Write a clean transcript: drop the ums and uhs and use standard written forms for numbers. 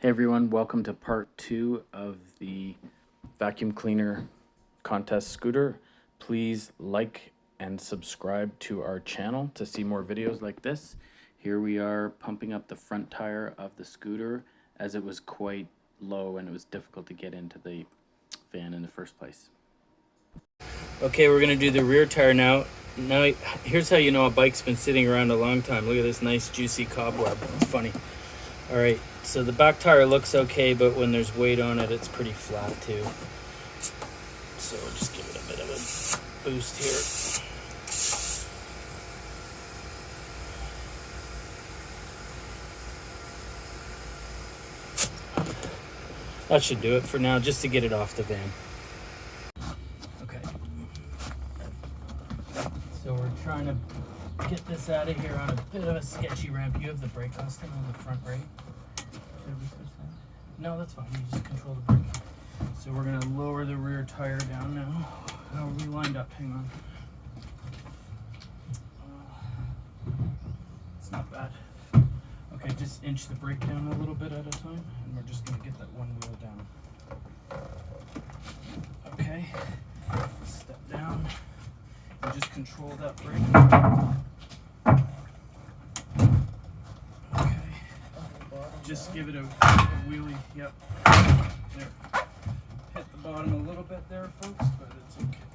Hey everyone, welcome to part 2 of the vacuum cleaner contest scooter. Please like and subscribe to our channel to see more videos like this. Here we are pumping up the front tire of the scooter as it was quite low and it was difficult to get into the van in the first place. Okay, we're going to do the rear tire now. Now, here's how you know a bike's been sitting around a long time. Look at this nice juicy cobweb. It's funny. All right, so the back tire looks okay, but when there's weight on it, it's pretty flat too. So we'll just give it a bit of a boost here. That should do it for now, just to get it off the van. Okay. So we're trying to get this out of here on a bit of a sketchy ramp. You have the brake Austin on the front right? No, that's fine. You just control the brake. So we're gonna lower the rear tire down now. How are we lined up? Hang on. It's not bad. Okay, just inch the brake down a little bit at a time, and we're just gonna get that one wheel down. Okay. Step down and just control that brake. Just give it a wheelie, yep. There. Hit the bottom a little bit there, folks, but it's okay.